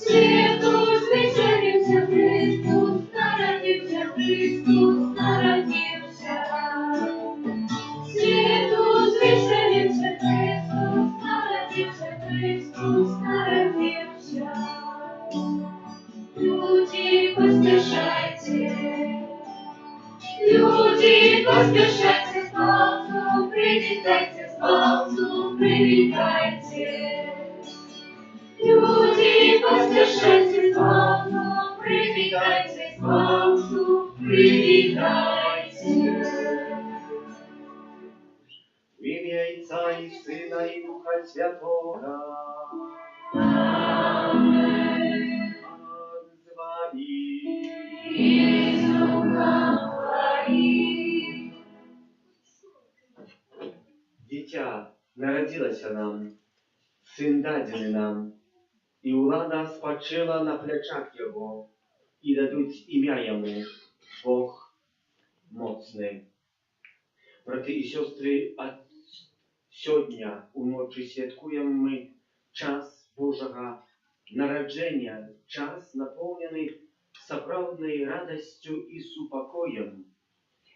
Світу звичарився Христос, народився Христос, народився. Світу звичарився Христос, народився Христос, народився. Люди, поспішайте, люди, поспішайте, спасу, привітайте, спасу, привітайте. Люди, поспішайте, спасу, привітайте, спасу, привітайте. В ім'я Отця і Сина і Духа Святого. Аминь. З вами. І з духом твоїм. Дитя народилося нам, син дадений нам, і влада спочила на плечах його, і дадуть ім'я йому Бог моцний. Брати і сестри, а сьогодні уночі святкуємо ми час Божого народження, час наповнений справжньою радістю і супокоєм.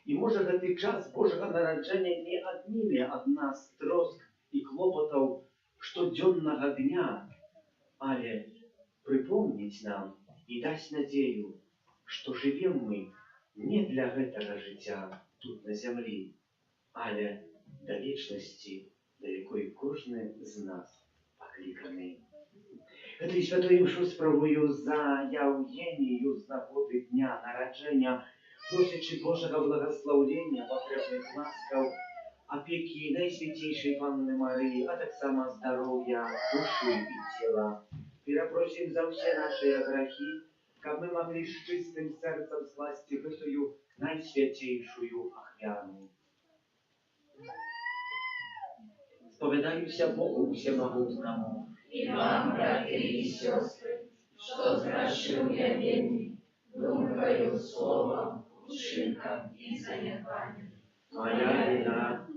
І може цей час Божого народження не відніме від нас троск і клопотів щоденного дня, але припомнить нам і дасть надію, що живемо ми не для этого життя тут на землі, але до вічності, до якої кожен з нас покликаний. Этой святою мшу справую за Євгенію з нагоди дня народження, просячи Божого благословення, потребних ласкав, опеки Найсвятейшей Панны Марии, а так само здоровья души и тела. Перепросим за все наши грехи, как мы могли с чистым сердцем сласти в эту Найсвятейшую охвяну. Споведаюся Богу Всемогутному, І вам, брати і сестри, що згрішив я вельми, думкою, словом, вчинком і занепанням. моя вина,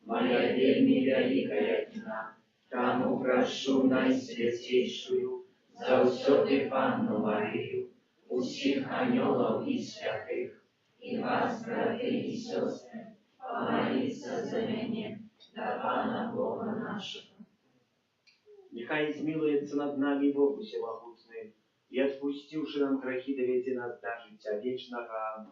моя вельми великая вина. тому прошу Найсвятейшую, Завсёды Панну Марію, усіх аньолов і святих, і вас, брати і сестри, помоліться за мене, до Пана Бога нашого. нехай змилуется над нами Бог Всемогутный, и отпустивши нам грехи, доведи нас до життя вечного.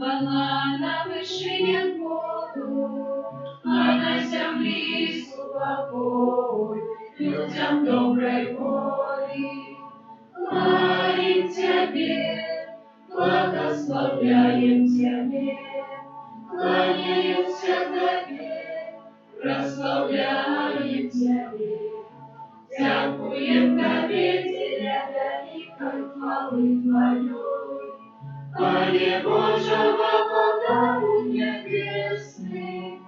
Хвала на вишинях Богу, а на землі спокой, людям доброй волі. Хвалим Тебе, благословляем Тебе, кланяемся Тебе, прославляем Тебе. Дякуем Тебе, для великой хвалы Твоей. Пане Божого подару небесный,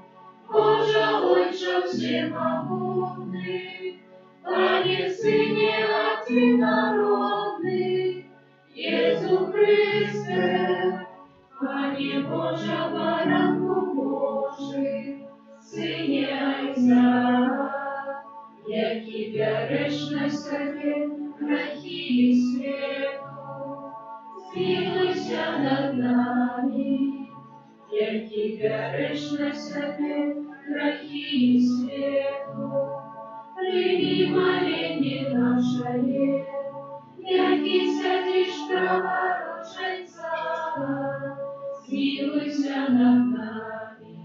Боже Отче всемогутный, Пане Сыне Одинородный, Иисус Христе, Пане Боже Баранку Божий, Сыне Отца, які береш себе грехи і світу, змилуйся над нами, які береш на себе грехи і світу, прийми моління наше, які сидиш праворученця, змилуйся над нами,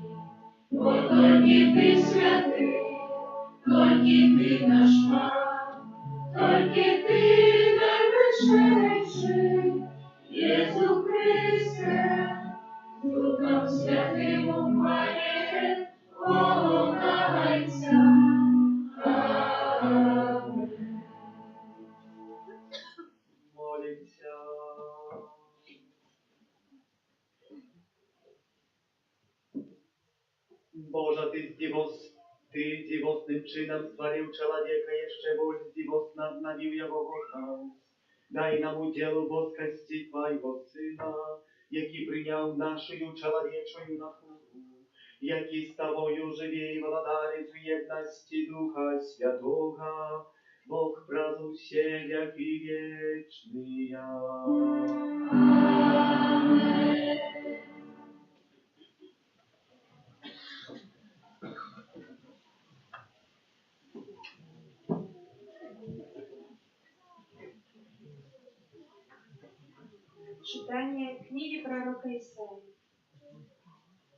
бо тільки ти святий, тільки ти наш Пан, Тільки ти найвищий, Єсу Христе, Духом Святим умає, полагайся. Амінь. Молимся. Boża, Ty dziwosnym czynem stwarił człowieka, jeszcze боль dziwosna nabił jego nas. Daj nam udzielu woskreści Twojego Syna, jaki przyjął naszą człowieczą naturę, jaki z Tobою żywie i wладарить w jedności Ducha Świętego, Bóg prazu się wieki wieczny. Amen. Читання книги пророка Исаии.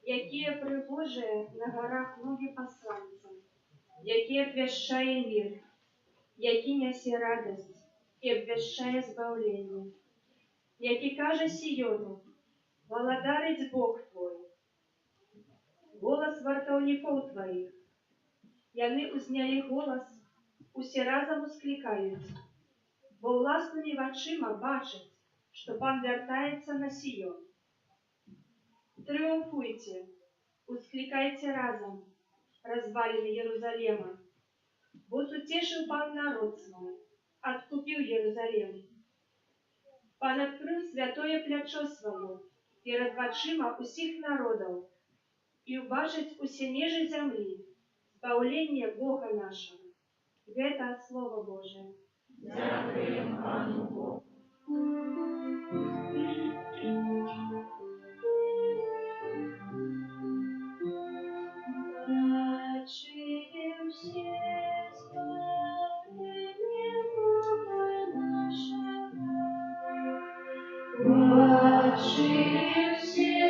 Якие прибожие на горах ноги посланца, якие обвещая мир, яки неси радость и обвещая избавление, яки каже Сиону, владарить Бог твой, голос вартовников твоих, яны узняли голос, усе разом ускликают, бо власними очима бачать, что Пан вертается на Сион. Триумфуйте, ускликайте разом, развалины Иерусалима, бо утешил Пан народ свой, откупил Иерусалим. Пан открыл святое плечо свое перед очима усіх народов, и убачить усе ниже земли избавление Бога нашего. Это Слово Божие. Дякуємо Пану Богу. Бачим все спасение Бога нашего. Бачим все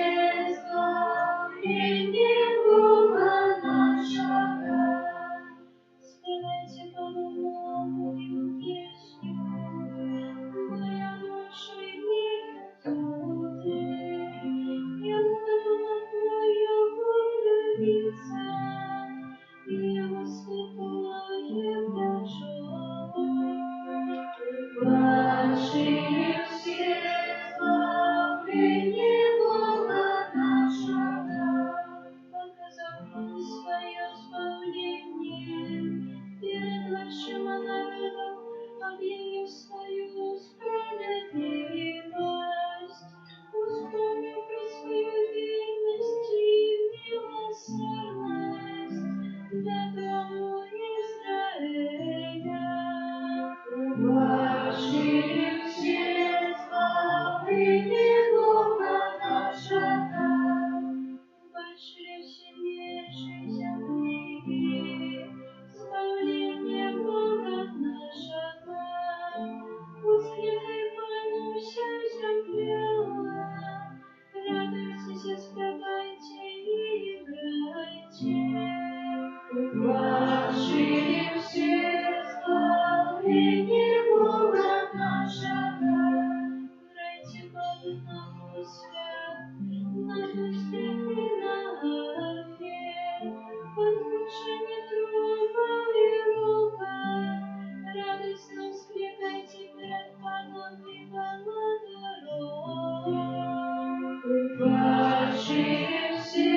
спасение Бога нашего. Спевайте Пану новую песню, моя душа и небо я буду твою влюбиться, и его святое плечо. Бачим все спасение Бога нашего. Показав нам свое избавление, перед очима народов объявив свою справедливость, вспомнив про свою верность и милосердность для дому Израиля. Бачим все спасение Бога нашего. Бачили все межи земли, избавление Бога нашего. Воскликай Пану вся земля, радуйтесь, спевайте и играйте. Бачим все спасение Бога нашего. Играйте Пану на гуслях, на гуслях и на арфе, под звучание трубов и рока. Радостно вскликайте перед Паном и владарем. Бачим все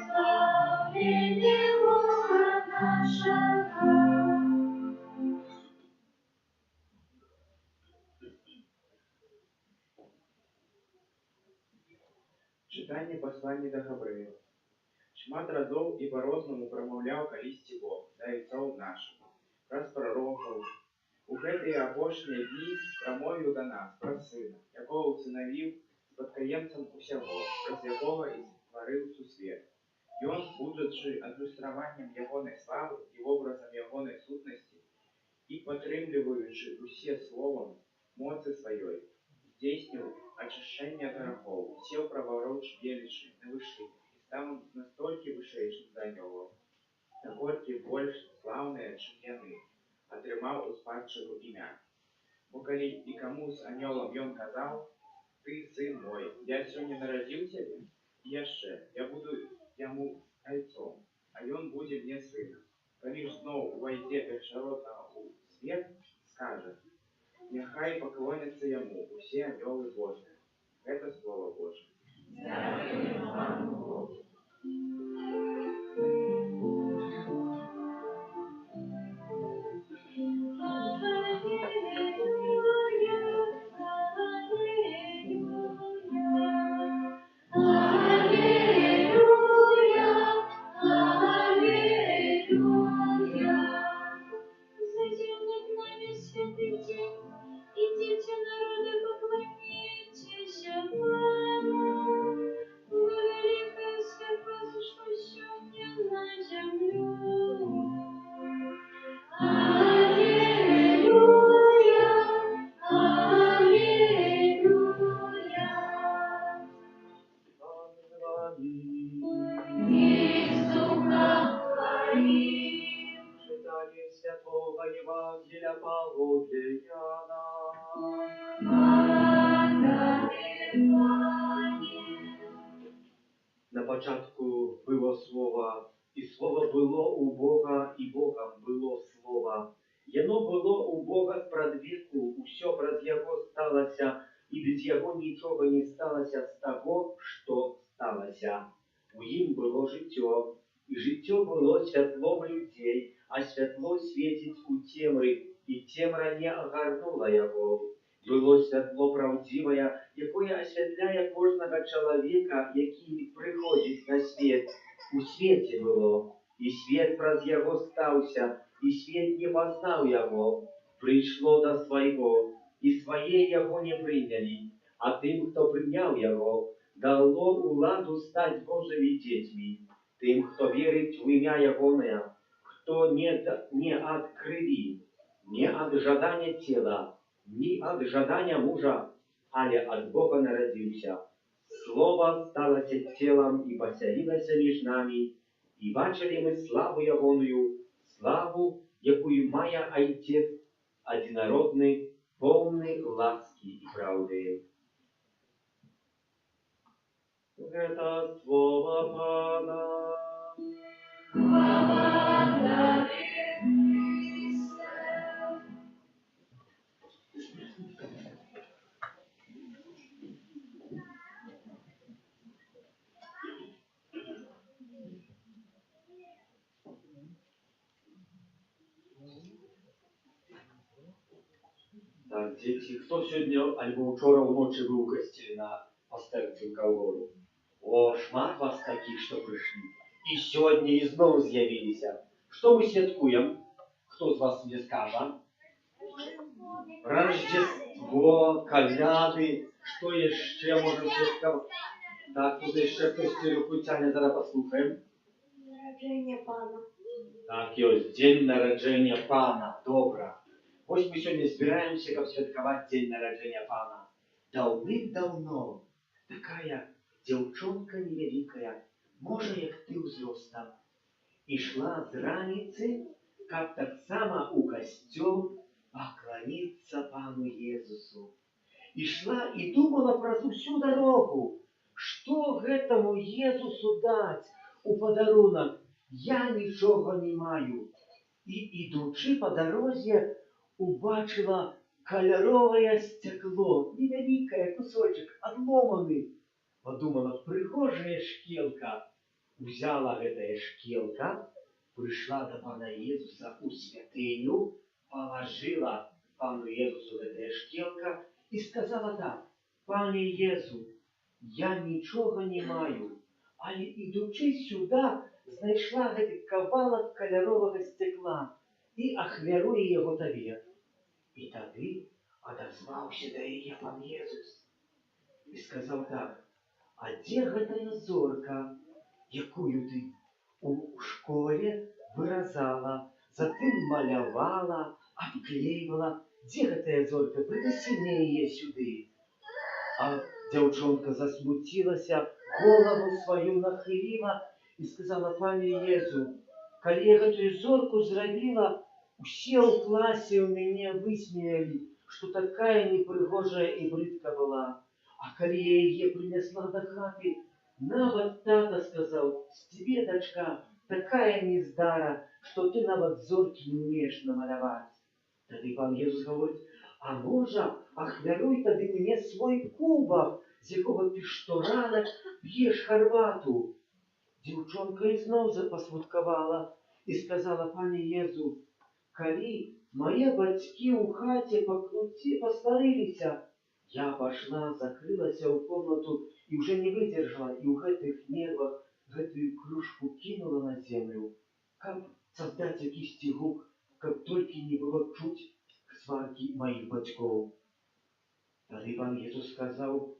спасение Бога нашего. Читання послання до Гавриила. Шмат разов і по-розному промовляв калісті Бог, да і цов нашому, праз пророков. У гэтыя апошнія дні промовіў да нас пра Сына, якого усыновіў спадкаемцам усяго, праз якого і стварыў сусвет. Ён, будучы адлюстраваннем ягонай славы і образам ягонай сутнасці, і падтрымліваючы усе словам моцы сваёй, здзейсніў ачышчэнне ад грахоў, сеў правароч велічы на вышынях і стаў настолькі вышэйшым за анёлаў, наколькі больш слаўныя, чым яны, атрымаў атрымаў у спадчыну імя. Бо калі і каму з анёлам ён казаў: «Ты сын мой, я сёння нарадзіў цябе», і яшчэ: «Я буду яму айцом, а ён будзе мне сынам». Калі ж зноў увайдзе першароднага ў свет, скажа: «Няхай паклоняцца яму усе анёлы Божыя». Гэта слова Божие. Дякуємо Пану Богу. Читание Святого Евангелия по Иоанна. На початку было Слово, и Слово было у Бога, и Богом было Слово. Яно было у Бога спрадвеку, усё праз Яго сталася, и без Яго нічога не сталася з того, что сталася. У ім было жыццё, и жыццё было святлом людей, а святло свеціць у цемры, и цемра не агарнула яго. Было святло правдзівае, якое асвятляе кожнага чалавека, які прыходзіць на свет. У свеце было, і свет праз яго стаўся, і свет не пазнаў яго. Прыйшло да свайго, і свае яго не прынялі, а тым, хто прыняў яго, дало уладу стаць Божымі дзецьмі, тым, хто верыць у імя ягонае, хто не ад крыві, не ад жадання цела, не ад жадання мужа, але ад Бога нарадзіўся. Слово сталося целом і пасялілася між намі, і бачили ми славу ягоную, славу, якую мае Айцец адзінародны, поўны ласкі і праўды. Гэта слово Пана. Так, дзеці, хто сёння альбо учора ўночы быў у касцеле на пастэрцы ў Каўгору? О, шмат вас такіх, што прыйшлі. І сёння ізноў з'явіліся. Што мы святкуем? Хто з вас мне скажа? Рождество, каляды, што яшчэ можам святкаваць? Так, тут яшчэ хтосьці руку цягне, зараз паслухаем. Нараджэнне Пана. Так, ёсць, дзень нараджэння Пана, добра. Вось мы сёння збіраемся, каб святкаваць дзень нараджэння Пана. Даўным-даўно такая дзяўчонка невялікая, можа, як ты ўзростам, ішла з раніцы, каб таксама ў касцёл пакланіцца Пану Езусу. Ішла і думала праз усю дарогу, што гэтаму Езусу даць у падарунак. Я нічога не маю. І, ідучы па дарозе, убачила каляровае сцякло, невялікае кусочек, адломаны. Подумала, прыгожая шкелка. Узяла гэтая шкелка, прыйшла да Пана Езуса ў святыню, палажыла Пану Езусу гэтая шкелка і сказала так: «Пане Езу, я нічога не маю, але ідучы сюда, знайшла гэты кавалак каляровага сцякла і ахвяруе яго табе». І тады адазваўся да яе Пан Езус і сказаў так: «А дзе гэтая зорка, якую ты у школе выразала, затым малявала, абклейвала? Дзе гэтая зорка? Прынесі мне яе сюды». А дзяўчонка засмуцілася, голову сваю нахіліла і сказала: «Пане Езу, калі я гэтую зорку зрабіла, Усе ў класе ў мяне высмеялі, што такая непрыгожая і брыдка была. А калі я яе прынесла да хаты, нават тата сказаў: «З цябе, дачка, такая нездара, што ты нават зоркі не ўмееш намаляваць». Тады пан Езус гаворыць: «А можа, ахвяруй тады мне свой кубак, з якога ты шторанак п'еш харбату». Дзяўчонка ізноў пасмуткавала і сказала: «Пане Езу, калі мае бацькі ў хаце пастарыліся». Я пашла, закрылася ў комнату і ўжо не выдзержала, і ў гэтых нервах гэтую кружку кінула на землю, каб создаць якісьці гук, каб толькі не было чуць сваркі маіх бацькоў. Тады пан Езус сказаў: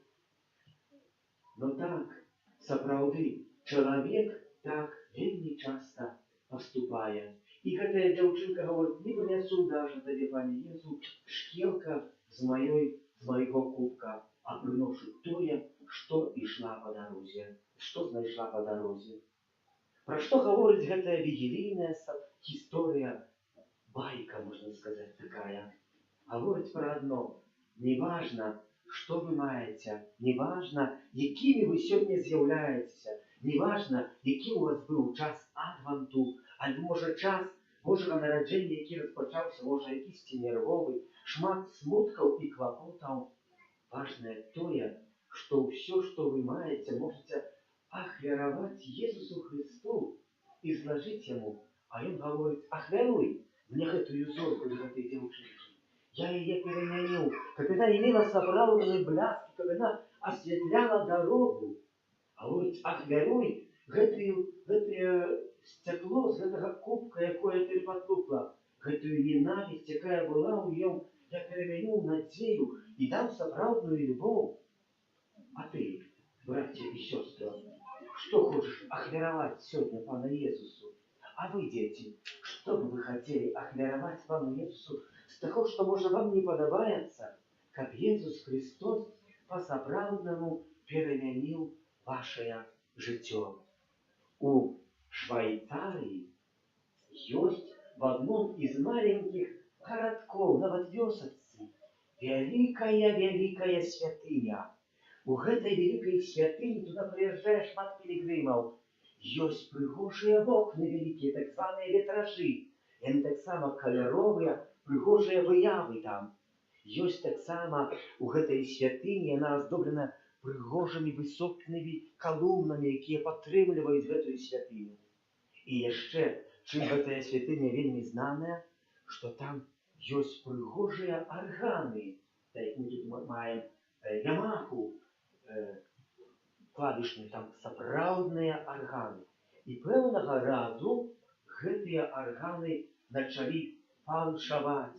«Ну так, сапраўды, чалавек так вельмі часта паступае». І гэтая дзяўчынка гаворыць: «Не прынясу даже табе, пане Езу, шкелка з майго кубка, а прыношу тое, што ішла па дарозе, што знайшла па дарозе». Пра што гаворыць гэтая вігілійная гісторыя, байка, можна сказаць, такая? Гаворыць пра адно: неважна, што вы маеце, неважна, якімі вы сёння з'яўляецеся, неважна, які ў вас быў час адванту, альбо, можа, час Божага нараджэння, які распачаўся, можа, якісьці нервовы, шмат смуткаў і клапотаў. Важнае тое, што ўсё, што вы маеце, можаце ахвяраваць Езусу Христу і злажыць Яму. А Ён гаворыць: «Ахвяруй мне гэтую зорку з гэтай дзяўчынкі. Я яе перамяню, каб яна имела сапраўдны бляск, каб яна асвятляла дарогу». Гаворыць: «Ахвяруй гэтае сцякло з гэтага кубка, якое ты патлукла, гэтую ненавісць, якая была ў ём, я перамяню ў надзею і дам сапраўдную любоў». А ты, браце і сёстра, што хочаш ахвяраваць сёння пана Езусу? А вы, дзеці, што бы вы хацелі ахвяраваць пану Езусу з таго, што, можа, вам не падабаецца, каб Езус Христос па-сапраўднаму перамяніў вашае жыццё? У Швейцарии есть в одном из маленьких городков, нават вёсачцы, великая святыня. У гэтай великай святыні туда прыязджае шмат пілігрымаў. Ёсць прыгожыя вокны вялікія, так званыя вітражы. Яны таксама каляровыя, прыгожыя выявы там. Ёсць таксама у гэтай святыні, яна аздоблена прыгожымі высокімі калумнамі, якія падтрымліваюць гэтую святыню. І яшчэ, чым гэтая святыня вельмі знаная, што там ёсць прыгожыя арганы. Так мы тут маем Ямаху клавішную, там сапраўдныя арганы. І пэўнага разу гэтыя арганы началі фальшаваць.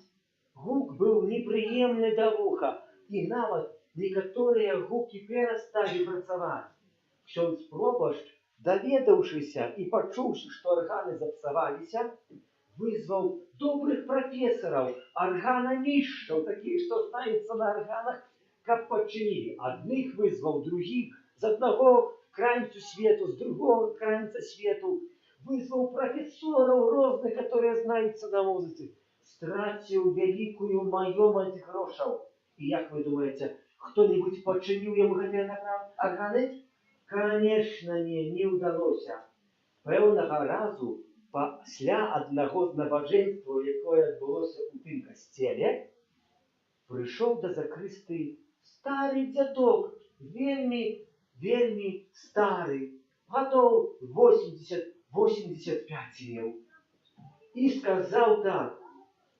Гук быў непрыемны да вуха, і нават некаторыя гукі перасталі працаваць. Ксёндз пропашч, даведаўшыся і пачуўшы, што арганы запсаваліся, вызваў добрых прафесараў, арганамішчаў, такія, што знаюцца на арганах, каб пачынілі. Адных вызваў, другіх, з аднаго краінцу свету, з другого краінца свету. Вызваў прафесораў розных, которые знаюцца на музыцы. Страціў вялікую маёмасць грошаў. І як вы думаеце, хто-нибудь пачыніў яму гэтыя арганы? Конечно, не ўдалося. Пэўнага разу, пасля аднаго з набажэнстваў, якое адбылося ў тым касцеле, прыйшоў да закрысты стары дзядок, вельмі стары, гадоў 80-85 меў. І сказаў так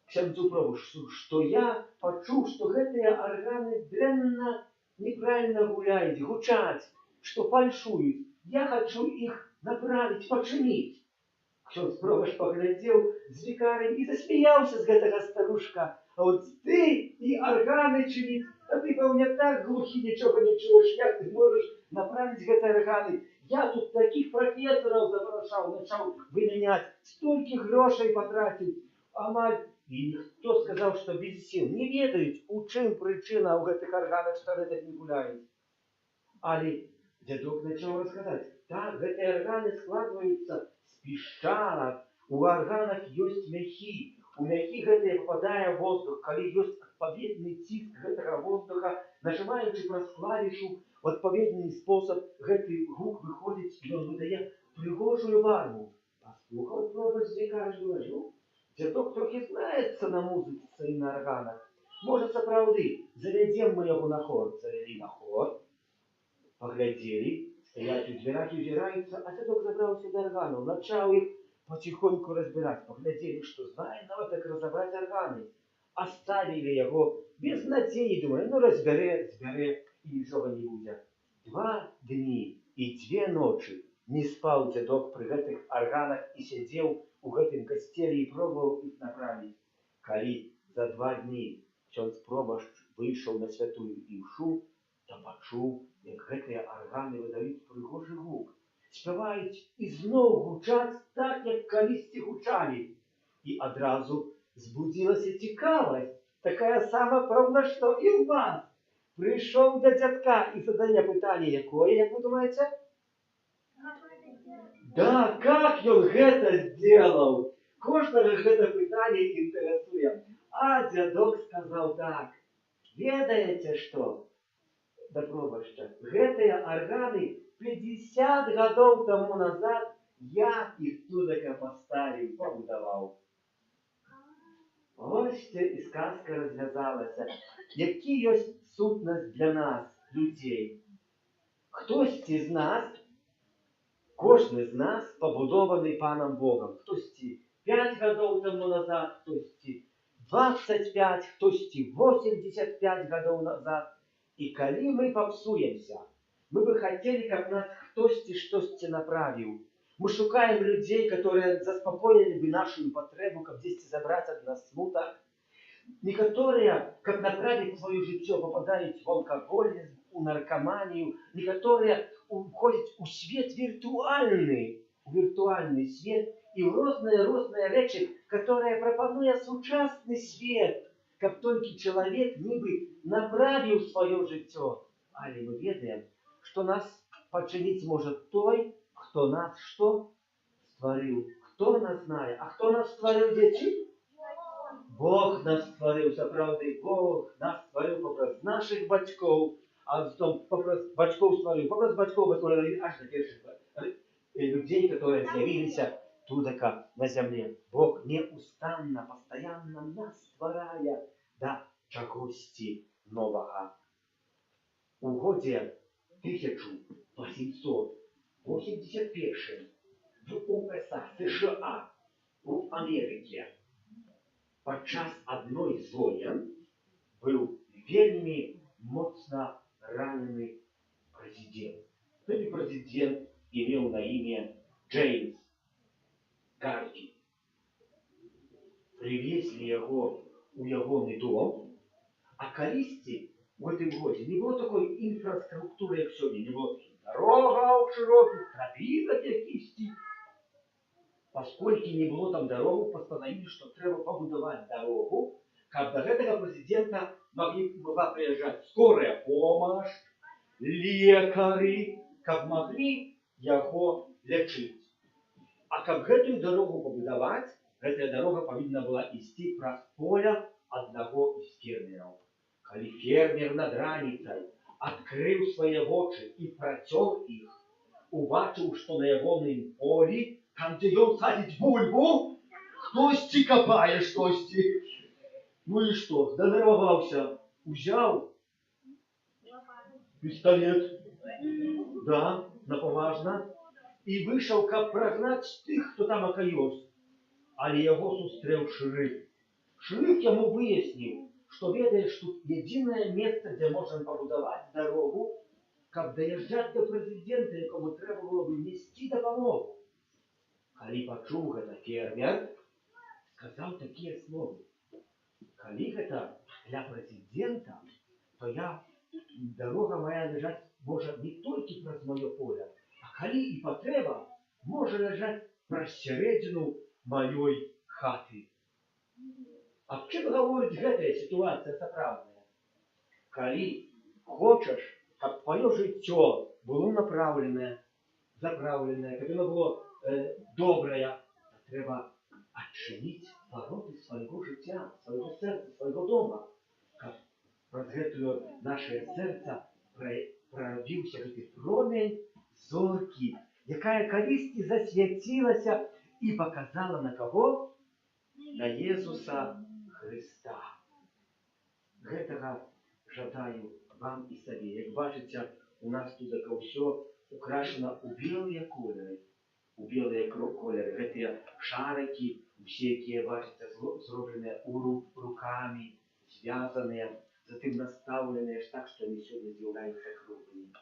ксяндзу пропашчу, што я пачуў, што гэтыя арганы дрэнна, неправільна гуляюць, гучаць, што фальшуюць. Я хачу іх направіць, пачыніць. Ксёндз пропашч паглядзеў з вікарым і засмяяўся з гэтага старушка. А от ты і арганы чыніць, а ты, пэўне, так глухі, нічога не чуеш, як ты можаш направіць гэтыя арганы? Я тут такіх прафесараў запрашаў, начаў вымяняць, столькі грошай патраціў. Амаль і ніхто сказаў, што без сіл. Не ведаюць, у чым прычына ў гэтых арганах, што гэтак не гуляюць. Але дзядок начаў расказаць: так, гэтыя арганы складваюцца з пішчалак, у арганах ёсць мяхі, у які гэтае попадае воздух, калі ёсць адпаведны ціск гэтага воздуха, нажимаючы праз клавішу в адпаведны спосаб, гэты гук выходзіць, і ён выдае прыгожую барву. Паслухаў пробасці, кажа, ну, дзядок трохі знаецца на музыцы і на арганах. Можа, сапраўды, завядзем мы яго на хор. Завялі на хор, паглядзелі, стаяць у дзвярах і узіраюцца, а дзядок забраўся да арганаў, начаў іх потихоньку разбирать, поглядели, что знает, надо так разобрать органы. Оставили его без надеи, думаю, ну разбере, и ничего не будет. 2 дни и 2 ночи не спал дедок при этих органах и сидел у гэтым костеле и пробовал их направить. Коли за 2 дни ksiądz proboszcz вышел на святую імшу, то почуł, як гэтыя органы выдают прыгожы гук. Спяваюць і зноў гучаць так, як калісьці гучалі. І адразу збудзілася цікавасць, такая сама, пэўна, што і ў нас. Прыйшоў да дзядка і задае пытанне, якое, як вы думаеце? Да, как ён гэта сделаў? Кожнага гэта пытанне інтарэсуе. А дзядок сказаў так, ведаеце што? Да пробашча, гэтыя арганы 50 гадоў тому назад я іх тудака паставіў, пабудаваў. Ось і сказка развязалася. Які ёсць сутнасць для нас, людзей? Хтосьці з нас, кожны з нас пабудованы Панам Богом. Хтосьці 5 гадоў тому назад, хтосьці 25, хтосьці 85 гадоў назад. І калі мы папсуемся, мы бы хотели, каб нас хтосьці штосьці направіў. Мы шукаем людзей, которые заспакоілі бы нашу патрэбу, каб дзесьці забраць ад нас смутак. Некаторыя, каб направіць сваё жыццё, попадаюць в алкаголізм, у наркаманію. Некаторыя уходзяць у свет віртуальны свет і ў розныя рэчы, которые прапануе сучасны свет, каб толькі чалавек нібы направіў сваё жыццё. Але мы ведаем, што нас пачыніць можа той, хто нас што стварыў. Хто нас знае? А хто нас стварыў, дзеці? Бог нас стварыў, сапраўды. Бог нас стварыў папрост нашых бацькоў, а потом папрост бацькоў стварыў, папрост бацькоў, которые аж на першых людей, которые з'явіліся тудака на зямле. Бог неустанна, постоянно нас стварае да чагосьці новага. У годзе 1881 в УСА, США, у Америке падчас адной з воен быў вельмі моцна ранены прэзідэнт. Гэты прэзідэнт имел на імя Джеймс Гарфілд. Привезли яго у ягоны дом, а калісьці в гэтым годзе не было такой інфраструктуры, як сёння, не было дорогаў шырокіх, тропінак якісьці. Пасколькі не было там дорогу, пастанавілі, што трэба пабудаваць дорогу, каб да гэтага прэзідэнта могла прыязджаць скорая помощь, лекары, каб маглі яго лячыць. А каб гэтую дорогу пабудаваць, гэтая дорога павінна была ісці праз поля аднаго з фермераў. Калі фермер над раніцай адкрыў свае вочы і працёр іх, убачыў, што на ягоным полі, там, дзе ён садзіць бульбу, хтосьці капае штосьці. Ну і што, зданерваваўся, узяў пісталет, да, напаважна, і выйшаў, каб прагнаць тых, хто там акаёс. Але яго сустрэў шэрыф. Шэрыф яму выясніў, што ведаеш, тут єдине месца, дзе можна пабудаваць дарогу, каб даязджаць да прэзідэнта, якому трэба было бы несці дапамогу. Калі пачуў гэта фермер, сказаў такія словы: калі гэта для прэзідэнта, то дорога моя ляжаць можа не толькі праз маё поле, а калі і патрэба, можа ляжаць праз сярэдзіну маёй хаты. Аб чым гаворыць гэтая сітуацыя сапраўдная? Калі хочаш, каб твоё жыццё было направленае, заправленае, каб оно было добрае, то трэба адчыніць вороты свайго жыцця, свайго сэрца, свайго дома, каб праз гэтую наше сэрца прарабіўся гэты промень зоркі, якая калісьці засвяцілася і паказала на каго? На Езуса Хрыста. Гэтага жадаю вам і сабе. Як бачыце, у нас тут ўсё украшана ў белыя колеры. У белыя колеры. Гэтыя шарыкі, усе, якія, бачыце, зробленыя рукамі, звязаныя, затым настаўленыя так, што они сёння з'яўляюцца круглымі.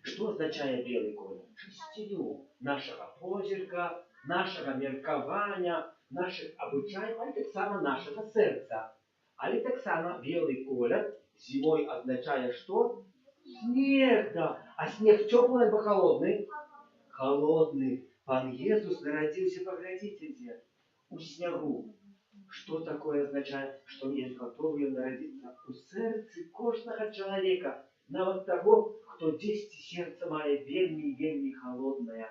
Што азначае белы колер? Чысціню нашага позірка, нашага меркавання, нашых абычаев, але таксама нашага сэрца. Але таксама белый колер зимой означает что? Снег, да. А снег теплый альбо холодный? Холодный. Пан Иисус народился, поглядите где? У снегу. Что такое означает? Что есть готовы народиться у сердца каждого человека. Нават того, кто дзесьці сердце мае вельмі холодное.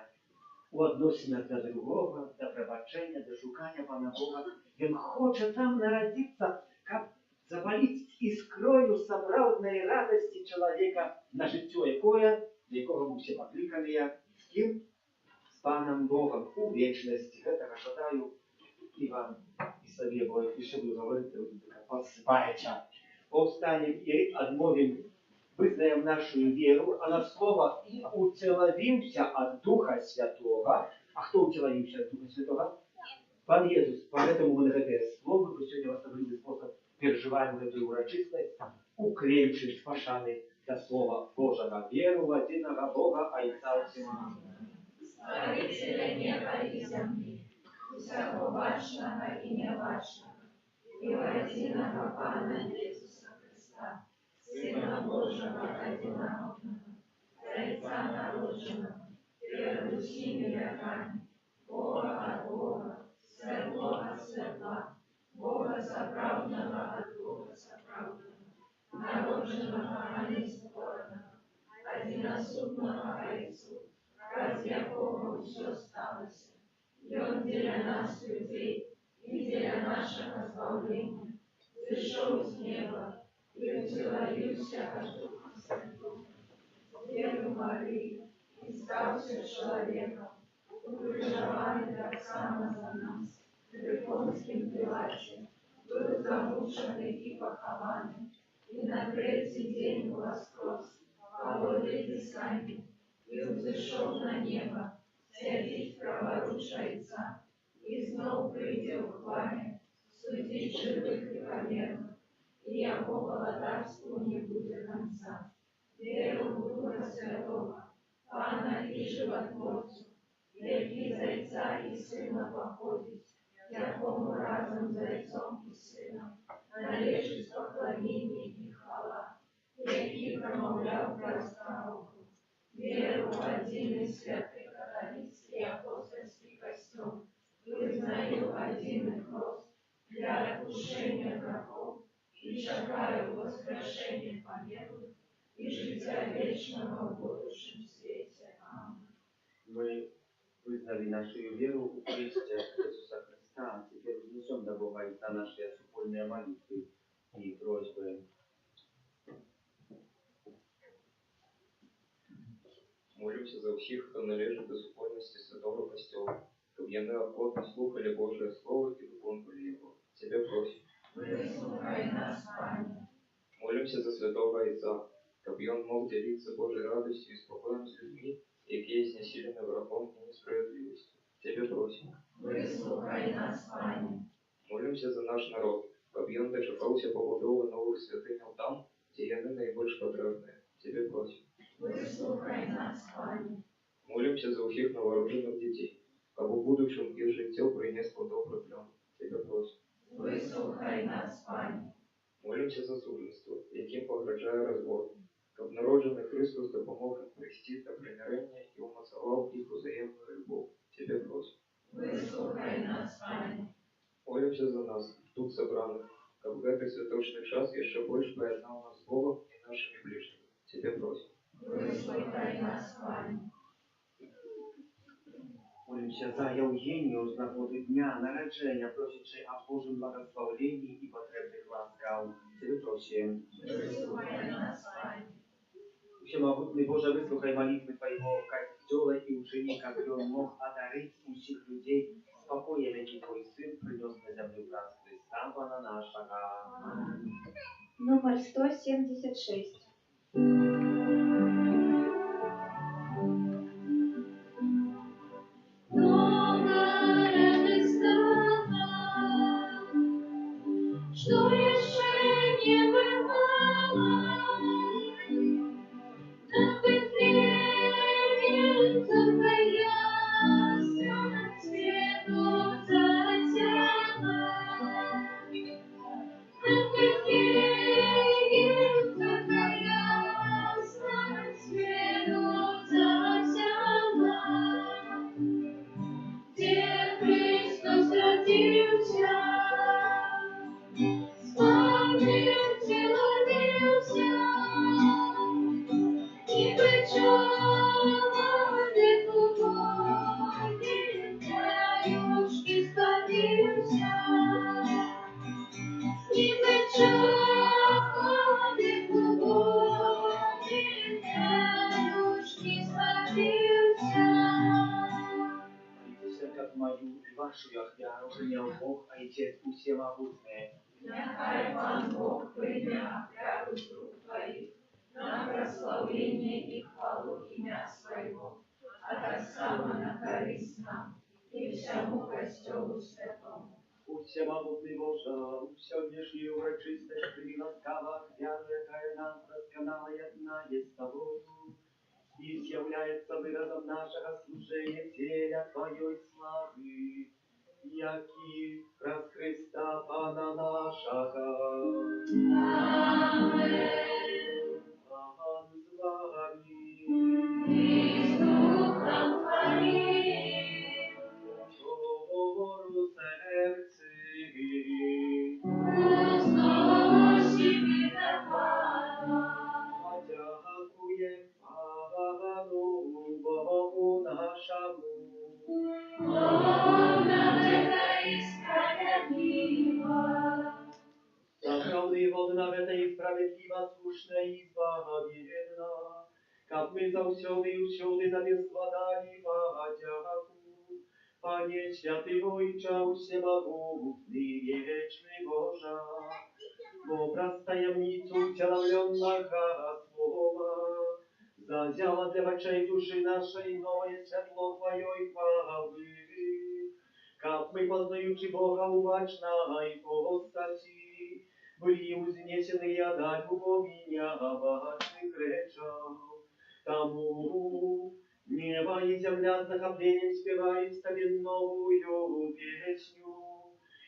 У адносінах до другого, до прабачэння, до шукання Пана Бога. Ён хоча там народиться, каб запаліць іскрою сапраўднай радасці чалавека на жыццё якое, для якога мы все пакліканыя, з кім? З Панам Богом у вечнасці. Гэтага жадаю і вам, і сабе, бо як яшчэ буду гаварыць, вы пасыпаеце. Паўстанем і адмовім, вызнаем нашу веру, а на слово «и уцеловимся от Духа Святого». А кто уцеловимся от Духа Святого? Пан Иисус. Поэтому мы на это слово, мы сегодня в особливый способ переживаем эту урочистость, укрепшись пошаны для слова Божьего, веру в единого Бога, Отца всего. Створителя неба и земли, всего вашего и не вашего, и в единого Пана Иисуса Христа, Сына Божьего одинокого, Отца народженного, первую сими веками, Бога от Бога, светлого от светла, Бога соправдного от Бога соправдного, народженного, а не створенного, одиносудного Отцу, ради якого все сталося, и Он для нас, людей, и для нашего избавления, зашел с неба, и утеловился от Духа Святого, Деву Марию, и стался человеком, укрыжованный так само за нас, при Понтским Пилате, был замученный и похованный, и на третий день воскрес, по воле Писания, и взошел на небо, сядет праворуч Отца, и знов придет в хвале, судить живых и померных, и его володарству не будет конца. Веру в Духа Святого, Пана и Животворцу, який з Отця і Сина походить, якому разом з Отцом і Сином належить поклоніння і хвала, який промовляв про старуху. Веру в один и святый католический апостольский костел, вызнаю один и хрост для отпущения грехов и чекаю воскрешения померлых и життя вечного в будущем свете. Аминь. Мы вызнали нашу веру у Христе Иисуса Христа, а теперь внесем до Бога Отца наши супольные молитвы и просьбы. Молимся за всех, кто належит до супольности Святого Костела, чтобы яны охотно слухали Божие Слово и выполнили его. Тебя просим. Выслухай нас, Пане. Молимся за Святого Отца, чтобы он мог делиться Божьей радостью и спокоем с людьми, якие знесилены врагом и несправедливостью. Тебя просим. Выслухай нас, Пане. Молимся за наш народ, чтобы он дочекался побудовы новых святынь там, где яны наибольш потребные. Тебя просим. Выслухай нас, Пане. Молимся за всех новорожденных детей, чтобы в будущем их життя принесло добрый плен. Тебя просим. Выслухай нас, Пане. Молимся за судженство, яким погрожає розвод, щоб народжений Христос допомог їм прийти до примирення і умацував їх взаємну любов. Тебе просим. Выслухай нас, Пане. Молимся за нас, тут собраних, щоб в этот святочный час ще більше поєднав нас з Богом і нашими ближніми. Тебе просим. Выслухай нас, Пане. Молимся за Євгенію з нагоди дня народження, просячи о Божому благословенні і потребних ласкав. Тебе просим. Вислухай нас, Пане. Всемогутний Боже, выслухай молитвы Твоего костела и учени, как Он мог одарить всех людей спокоем, який Твой Сын принес на землю праз Христа, Пана нашего. Номер 176. Что еще не бывало, так Вифлееме только ясно свету засяяло. Так Вифлееме только ясно свету засяяло, где Христос родился. Молитесь, как мою и вашу яхвяру, принял Бог, Отец Всемогутный. Нехай Пан Бог прийме отряду з рук Твоих на прославление и хвалу имя Своего, а так само на користь нам и всему костелу святому. Всемогутный Боже, сегодняшней урочистость при ласкавах вяжекая нам досконалая одна есть с Тобою, и является выразом нашего служения теля Твоей славы, яки раз Христа Пана нашего. Аминь. Пан с вами. И с духом Твоим. Говору сердце. Возносим имя Пана. Подякуем Пану Богу нашему. Он это и справедливо. Zapravdy hodnavete i sprawiedliwa, słuszne i zbawienna, jak my za всюди i всюди Tobie składali podziaku. Panie święty Ojcze, всемогутный, wieczny Boże, bo wraz tajemnicą wcielowionego Słowa, zadziała dla oczej duszy naszej nowe światło Twojej chwały. Как мы, познаючи Бога убачной постати, были узнесены от любовения ваших речах. Тому небо и земля с захоплением спевают Тебе новую песню,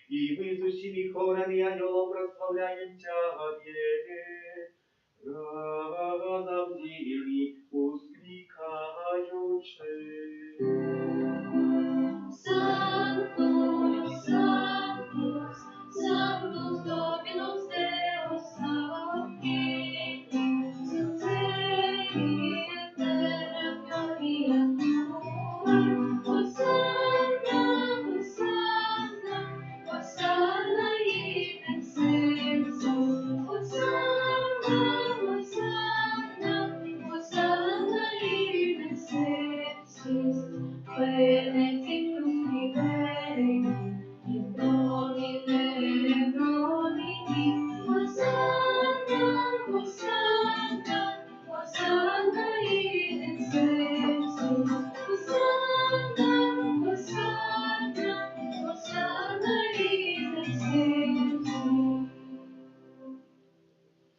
и мы с усими хорами анgelов прославляем Тебе. Разом зими воскликаючи. Sanctus, Sanctus, Sanctus Dominus Deus Sabaoth, Succebi in terra gloriae, Hosanna, Hosanna, Hosanna in excelsis, Hosanna, Hosanna, Hosanna in excelsis. Benedictus liberi, in nomine Domini, Hosanna, Hosanna, Hosanna in excelsis, Hosanna, Hosanna, Hosanna in excelsis.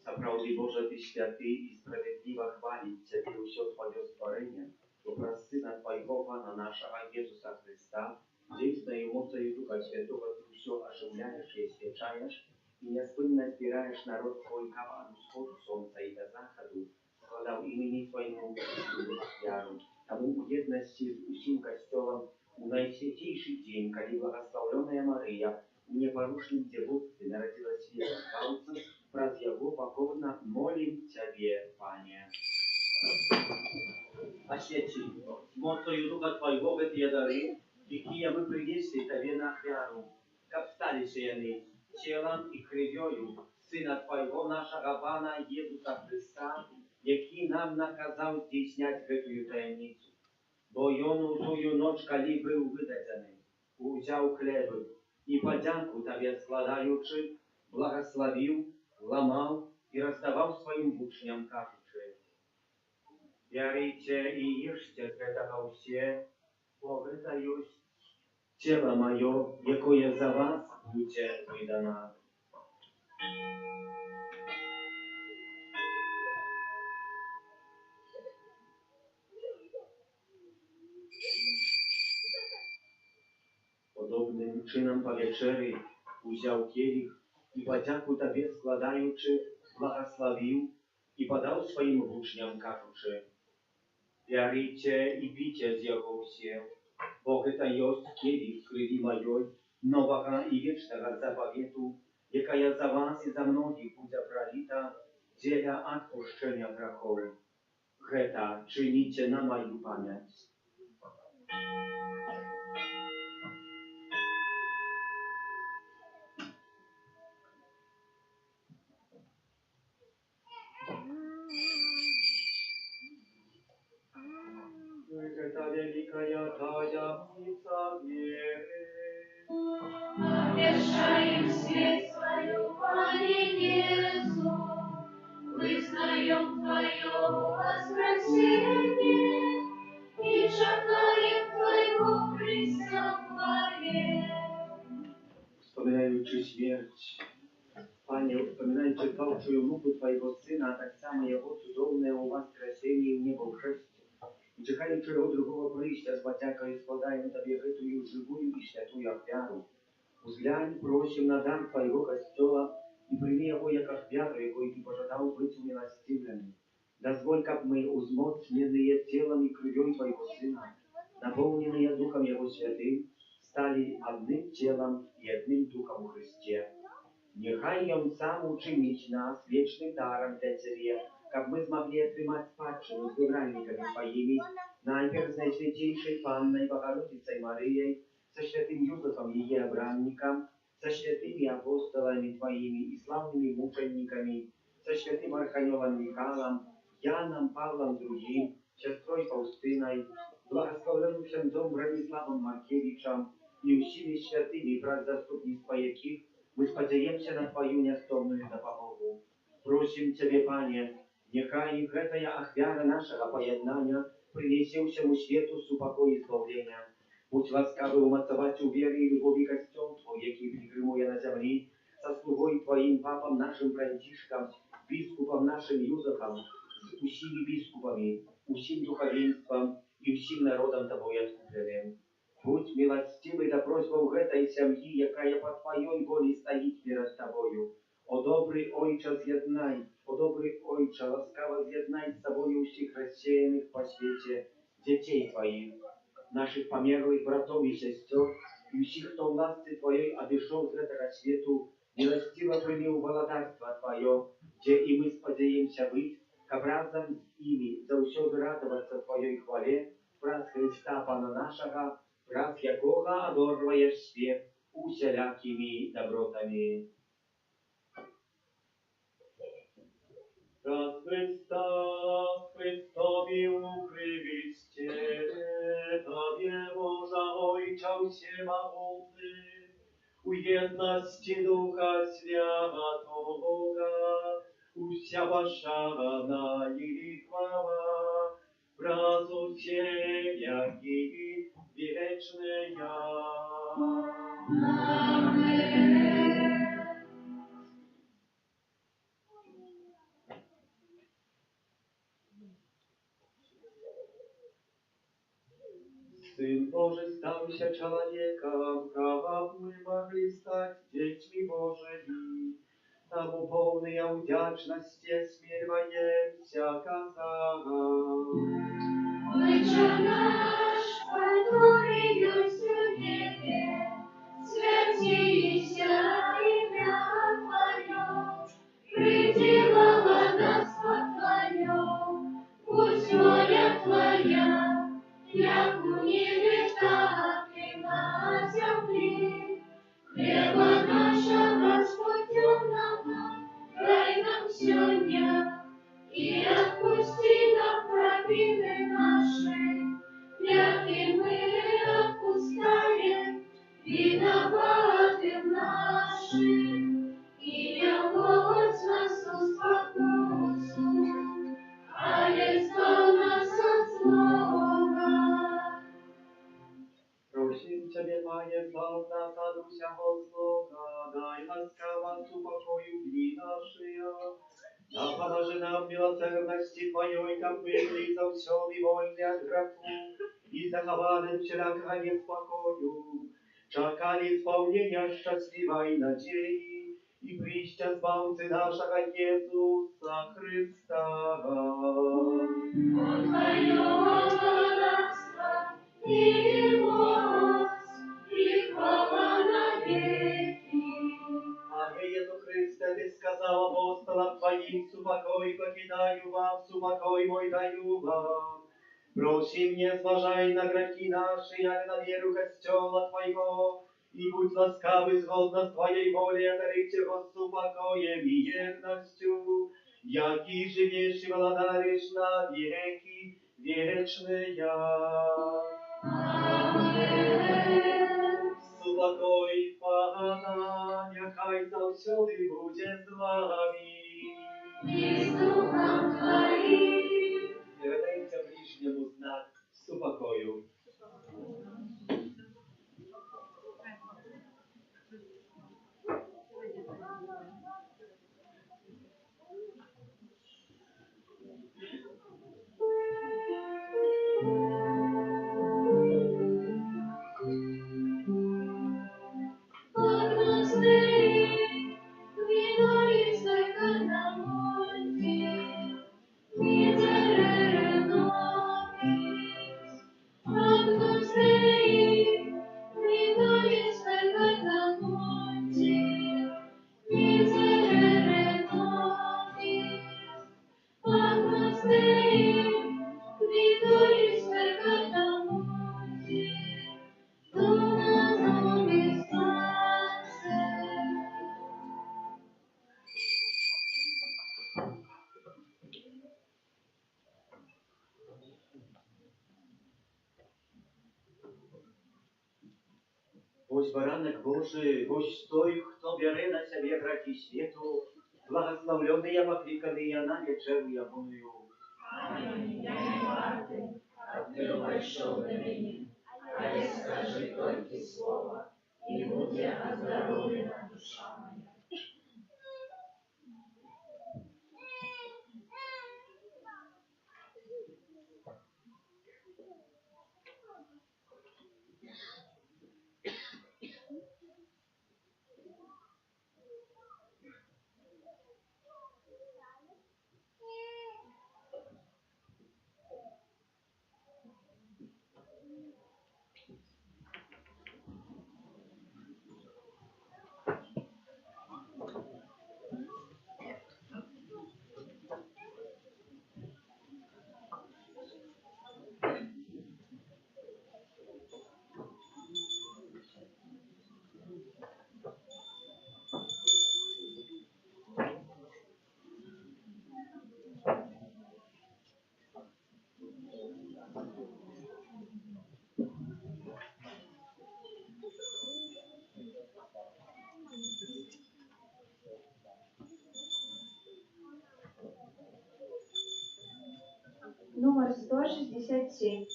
Справді, Боже, Ти святий і справедливо хвалить Тебе все Твое створение, образ Сына Твоего, Пана нашего Иисуса Христа, действенной мощью Духа Святого Ты все оживляешь и освещаешь, и неспынно збираешь народ Твой ко восходу солнца и до заходу, складав имени Твоему Христу веру, тому у едности с усим костелом, у наисвятейший день, когда благословленная Мария в непорушном девотстве народилась света Палцем, праз Его покорно молим Тебе, Пане. Освети мocою Духа Твоего в эти дары, какие мы принесли Тебе на хвяру, как стали они телом и кровью Сына Твоего, нашего Пана Иисуса Христа, який нам наказав здійснять эту таємницю. Бо Йон у тую ноч, коли був видадений, узяв хліб і подяку Тобі складаючи, благословив, ламав і роздавав своїм учням, кажучи: «Берите і їжте з этого все, бо это есть тело мое, якое за вас буде видано». Podobnym czynem po wieczery wziął kielich i подяку Tobie składający, błogosławił i podał swoim uczniom, кажучи: «Берите и пейте z jego все, bo это есть kielich krwi mojej, nowego i wiecznego zapowiedu, jaka za was i za mnogich będzie prolita dla odpuszczenia grzechów. Это czynicie na moją pamięć». Это великая таямница веры. Обещаем свет свою Паненецу, вызнаем Твое воскресение и шагаем Твоего Христа в славе. Wspominający śmierć, Panie, wspominający fałszują muku Twojego Syna, tak samo Jego cudowne воскресение w niebo wrzeście. I czekający Jego drugiego przyjścia, zbaciaka składają Tobie эту живую и святую офяру. Взглянь, просим на дар Твоего Костела и прими его як офяру, якой Ты пожадал быть умилостивленным. Дозволь, как мы, узмоцненные телом и кровью Твоего Сына, наполненные Духом Его Святым, стали одним телом и одним Духом в Христе. Нехай Он сам учинить нас вечным даром для Тебе, как мы смогли отримать спадщину с выбранниками Твоими, найперв с Наисвятейшей Панной Богородицей Марией, со святым Юзефом ее обранником, со святыми апостолами Твоими и славными мучениками, со святым архангелом Михаилом, Яном, Павлом другим, сестрой Фаустиной, благословенным ксензом Брониславом Маркевичем и усими святыми, праз заступництва яких мы сподеемся на Твою нестомную допомогу. Просим Тебе, Пане, нехай гэтая ахвяра нашего поєднання принесе всему свету супокой и избавления. Будь ласкавый умацовать у веры и любови костел Твой, який пригримує на землі, со слугой Твоим папам нашим Францишком, біскупом нашим Юзефом, с усими біскупами, усім духовенством и всім народом Тобой откупленным. Будь милостивый до просьбов этой семьи, якая по Твоей воле стоит перед Тобою. О добрый Ойче, з'єднай, о добрый Ойче, ласкаво з'єднай с собою всех рассеянных по свете детей Твоих, наших померлых братов и сестер, и всех, кто в ласке Твоей одышал с этого свету, милостиво прими в володарство Твое, где и мы сподеемся быть, к образом с ими, за усё радоваться Твоей хвале, праз Христа Пана нашего, праз якого одорваешь свет усялякими добротами. Праз Христа, Христови укривисте, Тобе, Божа Ойча всемогутный, у едности Духа Святого, уся ваша рана и хвала, праз усе веки вечные. Аминь. Сын Божий стался человеком, как мы могли стать детьми Божьими. Тому полная вдячности смиряемся казав. Отче наш, который есть в небе, святися имя Твое, приди владыцтво Твое, пусть воля Твоя, всякого злого, дай ласкаво упокою дни наши. Да поможи нам милосердности Твоей, как мы были завсёды вольны от греху, и захованы всякого неспокою, чакали исполнения счастливой надеи, и прища Збавцы нашего Иисуса Христа. От Твоего богатства и власть, и хвала навеки. Ами Иисус Христе, Ты сказал апостолам Твоим, супокой покидаю вам, супокой мой даю вам. Просим, не зважай на грехи наши, а на веру костела Твоего, и будь ласкавый згодно с Твоей волей, одарить его супокоем и верностью, яки живешь и владаришь на веки вечные. Amen. Супокой Пана, нехай завсёды буде з вами. И с духом Твоим. Передайте ближнему знак супокою. Ось баранок Божий, ось той, хто бере на себе грехи світу, благословленные, покликанные на вечеру Ягоною. Аминь. Я не вартый, а Ты вошел до меня, а я скажи только слово, и будет оздоровлена душа моя. Номер 167.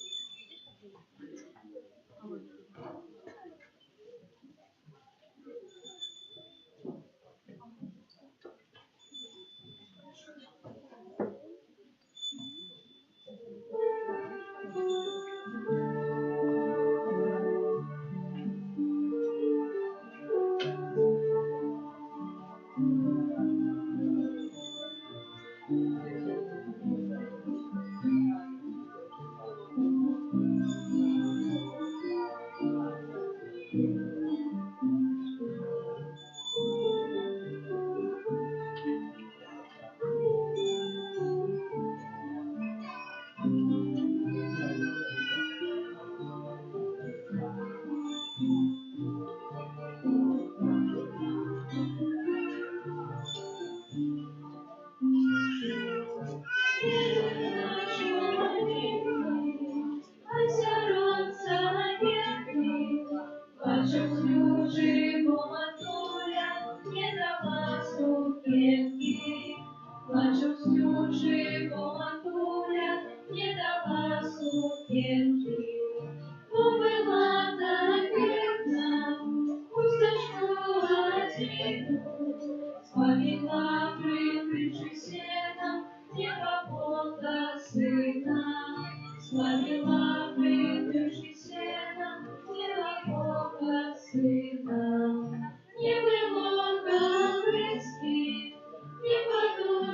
Убила так, как нам, пусть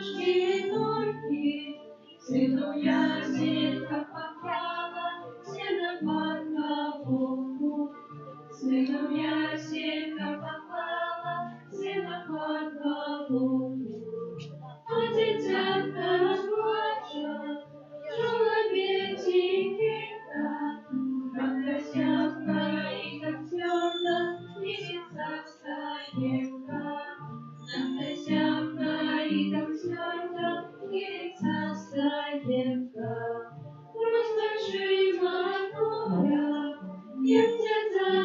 ручки норки, сыну ясенька попала, сено под голову. Сыну ясенька попала, сено под голову. А дитятка плача, жолобетенька, как косявка и как твердо льется встаненька. Как косявка и как твердо льется встаненька. Розпочима як ця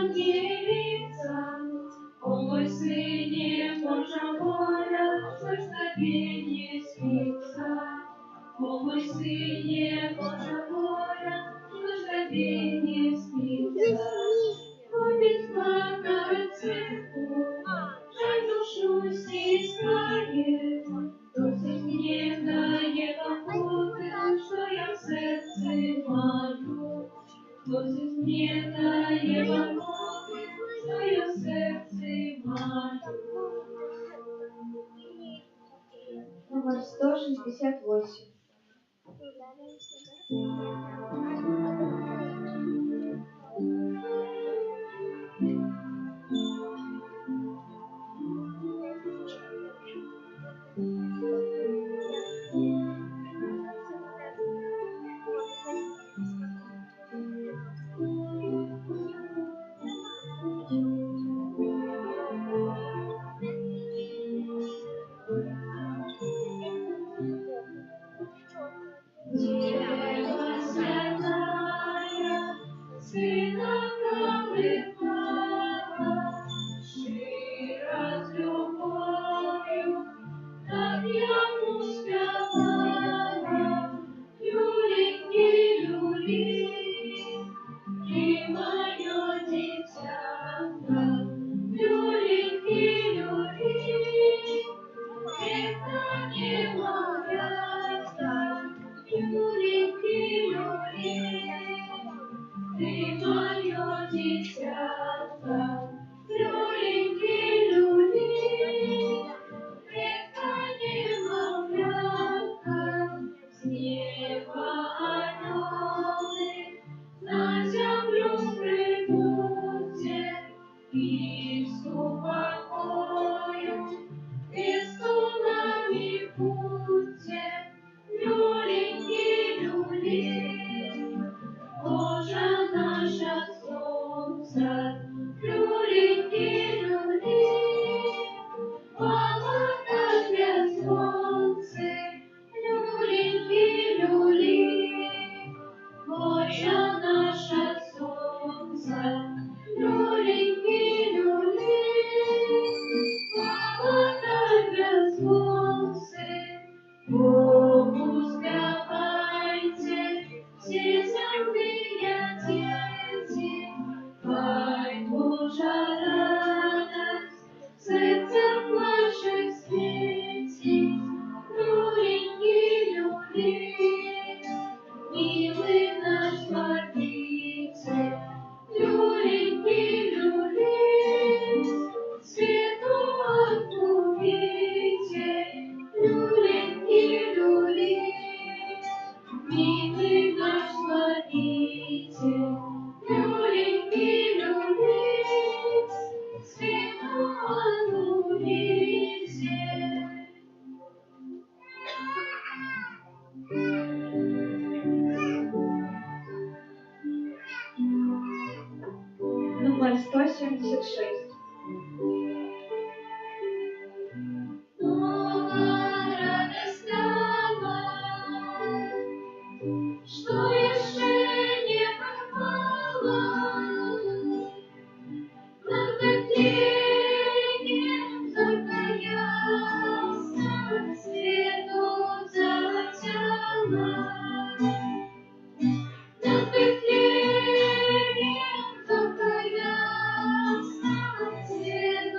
девица, о мой сыне, Божья воля, что ж тебе не спится? О мой сыне, Божья воля, что ж тебе не спится? Ходит плакать церкву, жаль душу стискает, досить мне дает охоты, что я в сердце маю. Досить мне дает охоты, что я в сердце маю. Номер 168. Дева святая, сына колыхала, широ с любовью, как я успевала. Люленьки, люли, ты мое дитятко, люленьки, люли, это не малятка. Люленьки, люли, ты мое дитятко. Люленьки, люли, это не малятка. С неба орелы на землю прибудет, и с упокою, и с лунами будьте. Люленьки, люли, Божа наша солнце. Люленьки, люли, полотна солнце. Люленьки, люли, Божа наша солнце. Люленьки, люли, полотна солнце. Богу спевайте, все земные дети, хай Божа радость в сердцах ваших светит. Люленьки, люли, милый наш Спаситель. Люленьки, люли, свету откупите. Люленьки, люли, милый наш Спаситель. Люленьки, люли, свету откупите. Номер 176. Радость стала, что еще не попала, над Вифлеемом зорко ясно свету затяла. Над Вифлеемом зорко ясно свету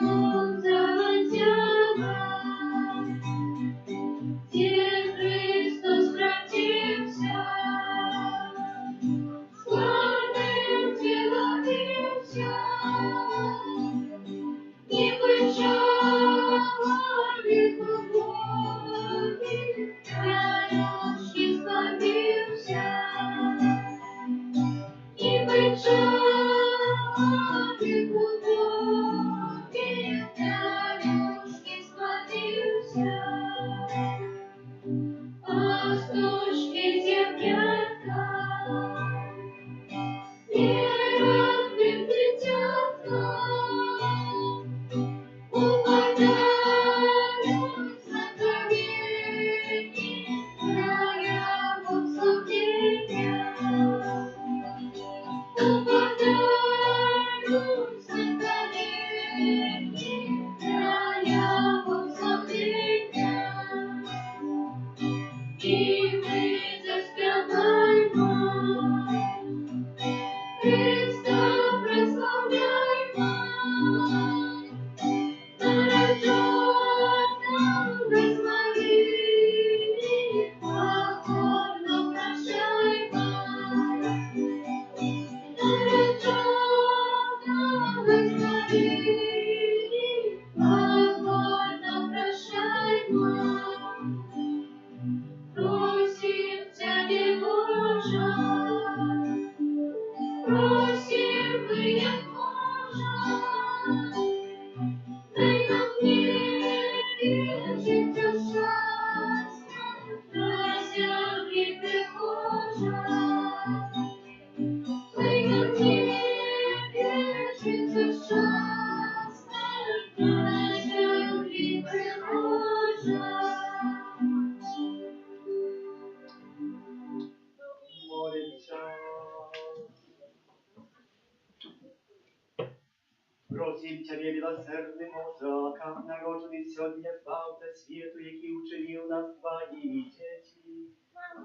просим Тебе, милосердный Боже, как народженный сегодня славца свету, який учинил нас Твоими дети,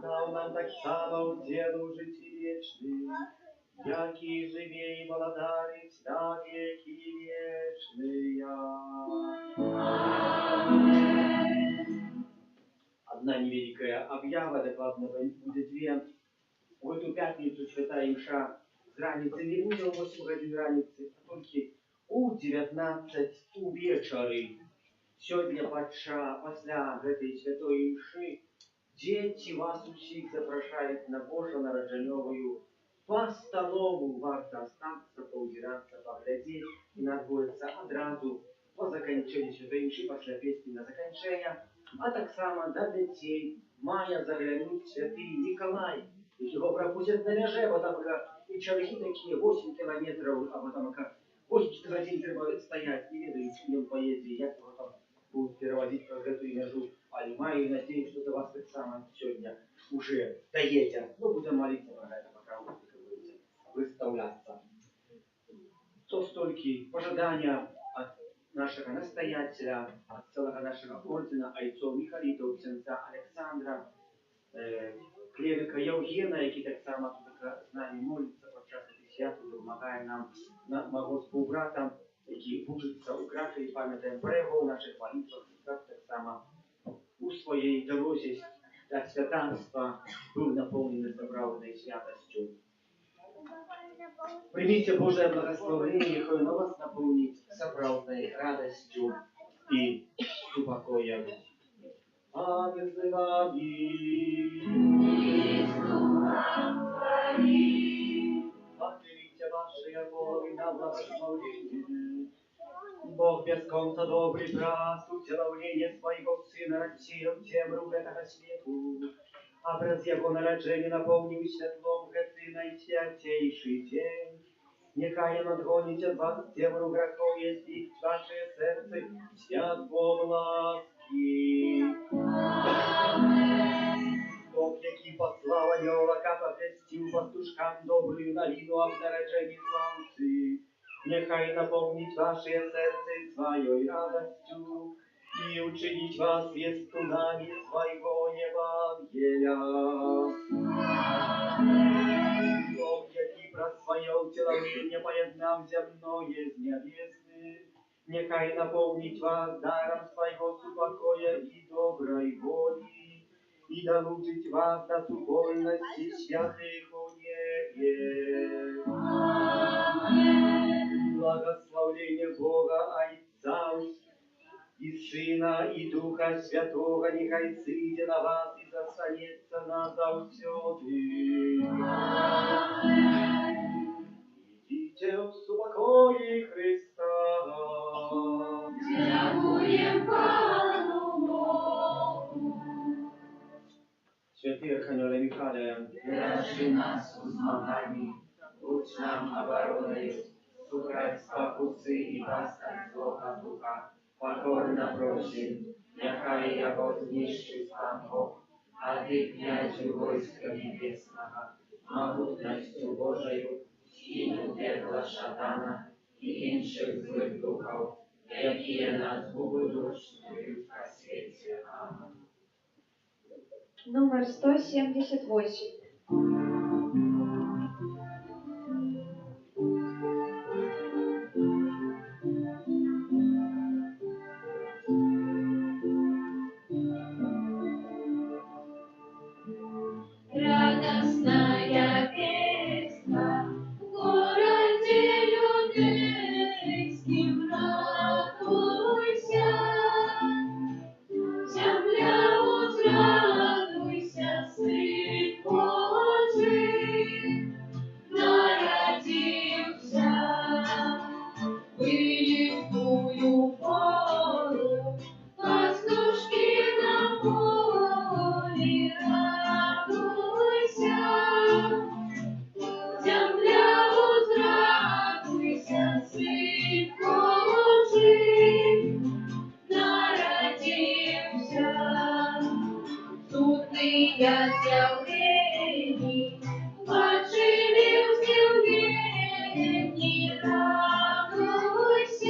дал нам так само уделу житті вечный, який живей и благодарить на веки вечные. Одна невеликая объява докладного будет две. В эту пятницу святая Мша з раницы не буде о 8 годин раницы, а тільки у 19 увечері. Сьогодні після этой святой Мши дети вас усіх запрошають на Божо-народженьовую постанову. Варто остаться, поудираться, поглядеть, и надбудется одразу по закінченню святой Мши, після пісні на закінчення. А так само до детей має заглянуть святий Николай. Его пропустят на мяже, бо там и чоловіки такі 8 кілометрів, або там 8 годин треба стоять, не ведаю, чи він поїде, як його там будуть перевозити по эту мяжу. Але маю надію, що до вас так само сьогодні уже доїде. Ну, будемо молитися про це, пока вы, как говорится, выставляться. То столько пожелания от нашего настоятеля, от целого нашего ордена, отцов Михалитов, ксенца Александра, клірика Євгена, який так само тут з нами молиться подчас святу, допомагає нам на мого співбрата, який вчиться у Кракові, пам'ятаємо про його в наших молитвах, так само у своїй дорозі до святанства був наповнений забравленою святостю. Примите Божие благословение, хай оно вас наполнит собравной радостью и упокоем. Аминь с вами. Отделите ваши головы на благословение. Бог без конца добрый даст утеловление своего Сына растил темру этого свету. Образ Его народжения наполнил светлом грецы наисвятейший день. Нехай надгонить от вас темру грехов, если в ваше сердце святом ласки. Бог, який послал анёла, повестил пастушкам добрую новину об народжении славцы. Нехай наполнить ваше сердце своей радостью и учинить вас вестунами своего Евангелия. Бог, який про свое утеловление поеднал земное с небесным, нехай наполнить вас даром своего супокоя и доброй воли, и научить вас до супольности святых у небе. Благословение Бога Отца и Сына, и Духа Святого, нехай сыйде на вас и застанется на завсёды. Идите в супокое Христа. Дякуем Пану Богу. Святый Архангел Михаил, Держи нас у змаганні, будь нам обороною, сухать спокуси і бастать злого духа, покорно просим, нехай його знищить Пан Бог, а ти, князю войска небесного, могутностью Божою, скинь пекла шатана і інших злих духов, які нас будуть на світі. Амінь. Номер 178. Радостная песня в городе Людейским, радуйся, земля возрадуйся, Сын Божий народился. В великую пору пастушки на поле, радуйся, земля возрадуйся, Сын Божий народился. Судные явления почили в земле, радуйся,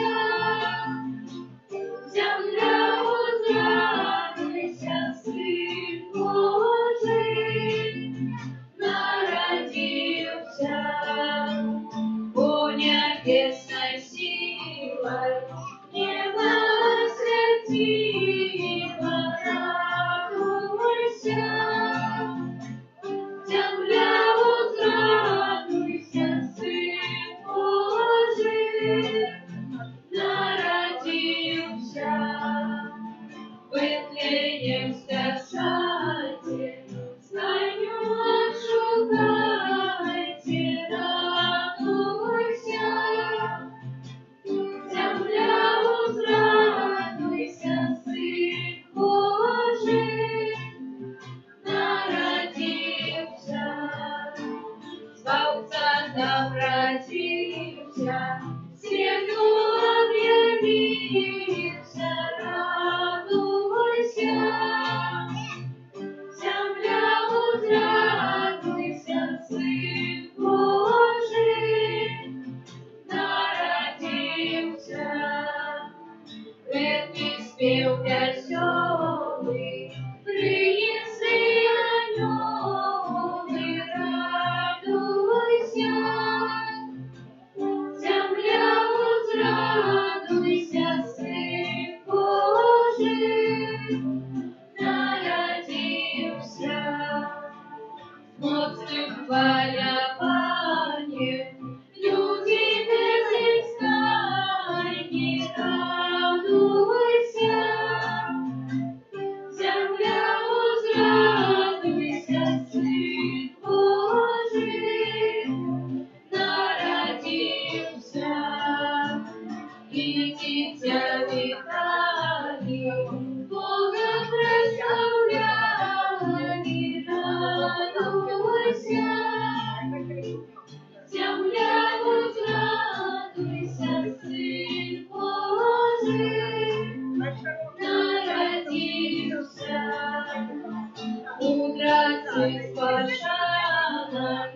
цих спочаток,